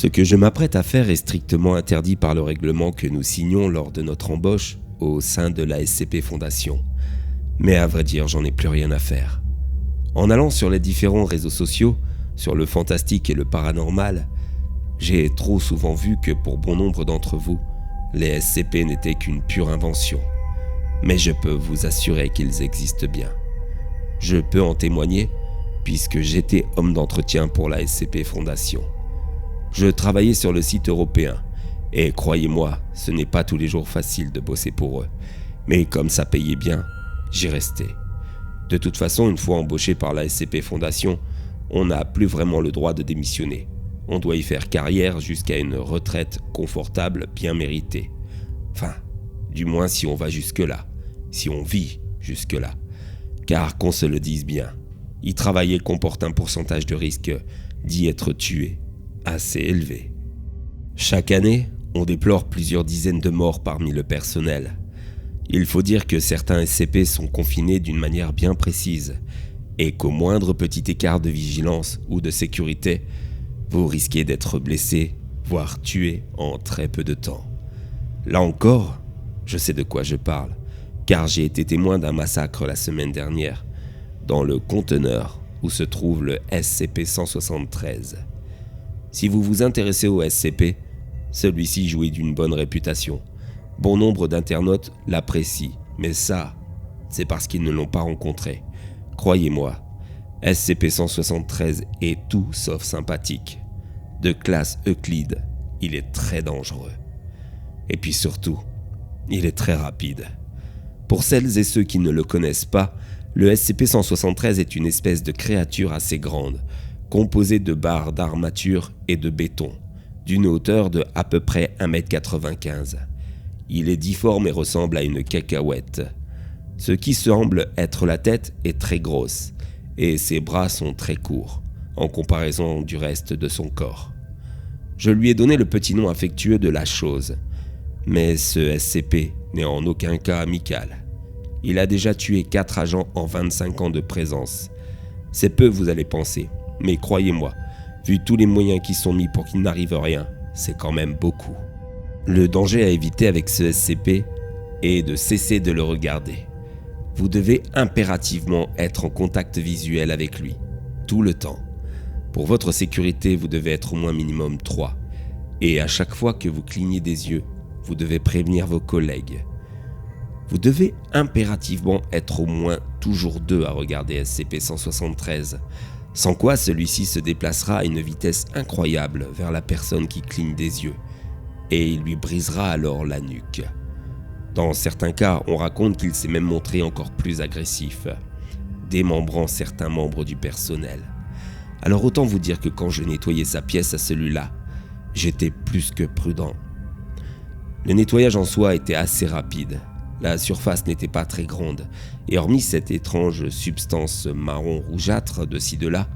Ce que je m'apprête à faire est strictement interdit par le règlement que nous signons lors de notre embauche au sein de la SCP Fondation. Mais à vrai dire, j'en ai plus rien à faire. En allant sur les différents réseaux sociaux, sur le fantastique et le paranormal, j'ai trop souvent vu que pour bon nombre d'entre vous, les SCP n'étaient qu'une pure invention. Mais je peux vous assurer qu'ils existent bien. Je peux en témoigner puisque j'étais homme d'entretien pour la SCP Fondation. Je travaillais sur le site européen et croyez-moi, ce n'est pas tous les jours facile de bosser pour eux. Mais comme ça payait bien, j'y restais. De toute façon, une fois embauché par la SCP Fondation, on n'a plus vraiment le droit de démissionner. On doit y faire carrière jusqu'à une retraite confortable bien méritée. Enfin, du moins si on va jusque-là, si on vit jusque-là. Car qu'on se le dise bien, y travailler comporte un pourcentage de risque d'y être tué assez élevé. Chaque année, on déplore plusieurs dizaines de morts parmi le personnel. Il faut dire que certains SCP sont confinés d'une manière bien précise et qu'au moindre petit écart de vigilance ou de sécurité, vous risquez d'être blessé, voire tué en très peu de temps. Là encore, je sais de quoi je parle, car j'ai été témoin d'un massacre la semaine dernière, dans le conteneur où se trouve le SCP-173. Si vous vous intéressez au SCP, celui-ci jouit d'une bonne réputation. Bon nombre d'internautes l'apprécient, mais ça, c'est parce qu'ils ne l'ont pas rencontré. Croyez-moi, SCP-173 est tout sauf sympathique. De classe Euclide, il est très dangereux. Et puis surtout, il est très rapide. Pour celles et ceux qui ne le connaissent pas, le SCP-173 est une espèce de créature assez grande, composée de barres d'armature et de béton, d'une hauteur de à peu près 1,95 m. Il est difforme et ressemble à une cacahuète. Ce qui semble être la tête est très grosse, et ses bras sont très courts, en comparaison du reste de son corps. Je lui ai donné le petit nom affectueux de la chose, mais ce SCP n'est en aucun cas amical. Il a déjà tué 4 agents en 25 ans de présence. C'est peu, vous allez penser, mais croyez-moi, vu tous les moyens qui sont mis pour qu'il n'arrive rien, c'est quand même beaucoup. Le danger à éviter avec ce SCP est de cesser de le regarder. Vous devez impérativement être en contact visuel avec lui, tout le temps. Pour votre sécurité, vous devez être au moins minimum 3. Et à chaque fois que vous clignez des yeux, vous devez prévenir vos collègues. Vous devez impérativement être au moins toujours 2 à regarder SCP-173, sans quoi celui-ci se déplacera à une vitesse incroyable vers la personne qui cligne des yeux, et il lui brisera alors la nuque. Dans certains cas, on raconte qu'il s'est même montré encore plus agressif, démembrant certains membres du personnel. Alors autant vous dire que quand je nettoyais sa pièce à celui-là, j'étais plus que prudent. Le nettoyage en soi était assez rapide. La surface n'était pas très grande, et hormis cette étrange substance marron rougeâtre de ci de là,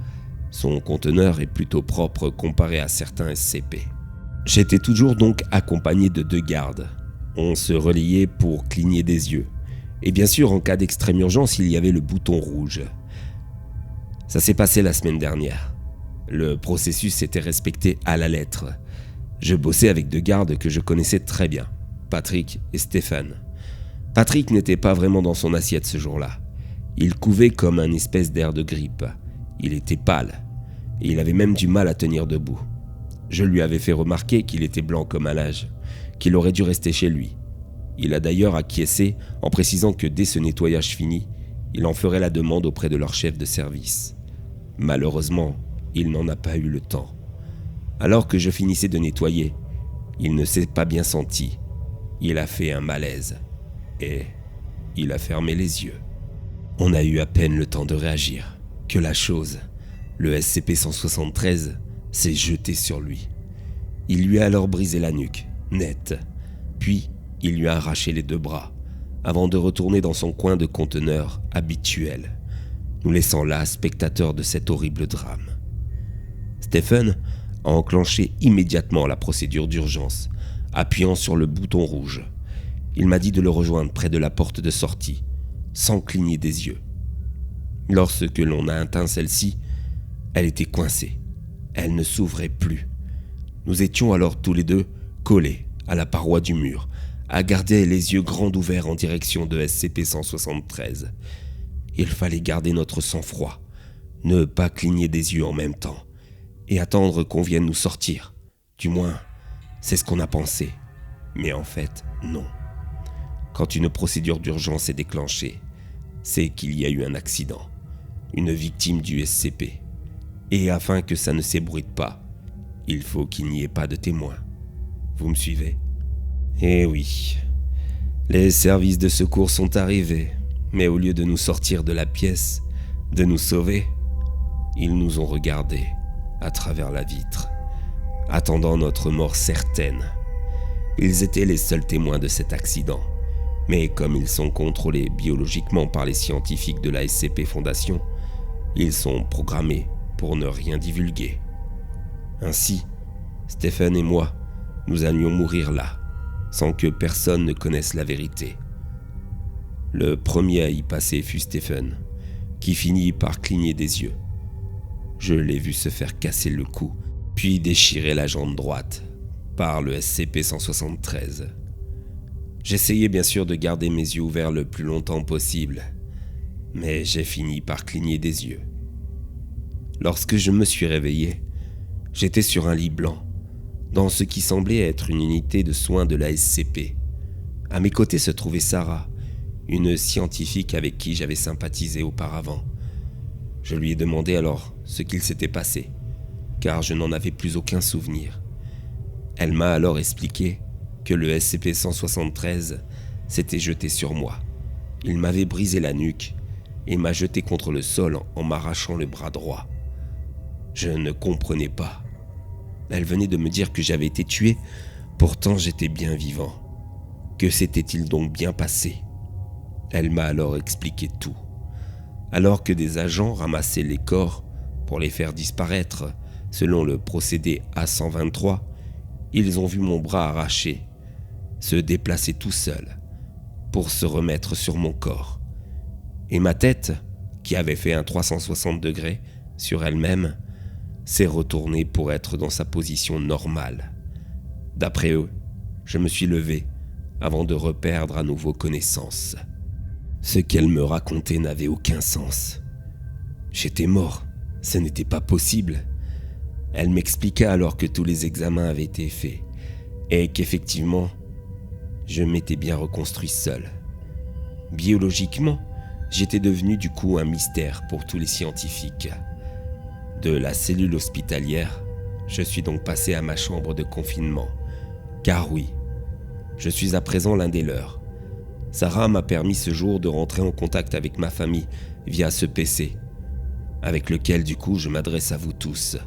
son conteneur est plutôt propre comparé à certains SCP. J'étais toujours donc accompagné de 2 gardes. On se relayait pour cligner des yeux. Et bien sûr, en cas d'extrême urgence, il y avait le bouton rouge. Ça s'est passé la semaine dernière. Le processus était respecté à la lettre. Je bossais avec 2 gardes que je connaissais très bien, Patrick et Stéphane. Patrick n'était pas vraiment dans son assiette ce jour-là. Il couvait comme un espèce d'air de grippe. Il était pâle, et il avait même du mal à tenir debout. Je lui avais fait remarquer qu'il était blanc comme un linge, qu'il aurait dû rester chez lui. Il a d'ailleurs acquiescé en précisant que dès ce nettoyage fini, il en ferait la demande auprès de leur chef de service. Malheureusement, il n'en a pas eu le temps. Alors que je finissais de nettoyer, il ne s'est pas bien senti. Il a fait un malaise et il a fermé les yeux. On a eu à peine le temps de réagir que la chose, le SCP-173, s'est jeté sur lui. Il lui a alors brisé la nuque, net, puis il lui a arraché les 2 bras, avant de retourner dans son coin de conteneur habituel, nous laissant là spectateurs de cet horrible drame. Stephen a enclenché immédiatement la procédure d'urgence, appuyant sur le bouton rouge. Il m'a dit de le rejoindre près de la porte de sortie, sans cligner des yeux. Lorsque l'on a atteint celle-ci, elle était coincée. Elle ne s'ouvrait plus. Nous étions alors tous les deux collés à la paroi du mur, à garder les yeux grands ouverts en direction de SCP-173. Il fallait garder notre sang-froid, ne pas cligner des yeux en même temps, et attendre qu'on vienne nous sortir. Du moins, c'est ce qu'on a pensé. Mais en fait, non. Quand une procédure d'urgence est déclenchée, c'est qu'il y a eu un accident, une victime du SCP. Et afin que ça ne s'ébruite pas, il faut qu'il n'y ait pas de témoins. Vous me suivez ? Eh oui, les services de secours sont arrivés, mais au lieu de nous sortir de la pièce, de nous sauver, ils nous ont regardés à travers la vitre, attendant notre mort certaine. Ils étaient les seuls témoins de cet accident, mais comme ils sont contrôlés biologiquement par les scientifiques de la SCP Fondation, ils sont programmés pour ne rien divulguer. Ainsi, Stephen et moi, nous allions mourir là, sans que personne ne connaisse la vérité. Le premier à y passer fut Stephen, qui finit par cligner des yeux. Je l'ai vu se faire casser le cou, puis déchirer la jambe droite par le SCP-173. J'essayais bien sûr de garder mes yeux ouverts le plus longtemps possible, mais j'ai fini par cligner des yeux. Lorsque je me suis réveillé, j'étais sur un lit blanc, dans ce qui semblait être une unité de soins de la SCP. À mes côtés se trouvait Sarah, une scientifique avec qui j'avais sympathisé auparavant. Je lui ai demandé alors ce qu'il s'était passé, car je n'en avais plus aucun souvenir. Elle m'a alors expliqué que le SCP-173 s'était jeté sur moi. Il m'avait brisé la nuque et m'a jeté contre le sol en m'arrachant le bras droit. Je ne comprenais pas. Elle venait de me dire que j'avais été tué, pourtant j'étais bien vivant. Que s'était-il donc bien passé ? Elle m'a alors expliqué tout. Alors que des agents ramassaient les corps pour les faire disparaître, selon le procédé A123, ils ont vu mon bras arraché, se déplacer tout seul, pour se remettre sur mon corps. Et ma tête, qui avait fait un 360 degrés sur elle-même, s'est retournée pour être dans sa position normale. D'après eux, je me suis levé avant de reperdre à nouveau connaissance. Ce qu'elle me racontait n'avait aucun sens. J'étais mort, ce n'était pas possible. Elle m'expliqua alors que tous les examens avaient été faits et qu'effectivement, je m'étais bien reconstruit seul. Biologiquement, j'étais devenu du coup un mystère pour tous les scientifiques. De la cellule hospitalière, je suis donc passé à ma chambre de confinement. Car oui, je suis à présent l'un des leurs. Sarah m'a permis ce jour de rentrer en contact avec ma famille via ce PC, avec lequel du coup je m'adresse à vous tous,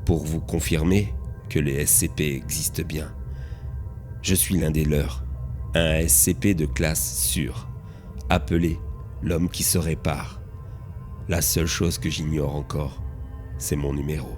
pour vous confirmer que les SCP existent bien. Je suis l'un des leurs, un SCP de classe sûre, appelé l'homme qui se répare. La seule chose que j'ignore encore, c'est mon numéro.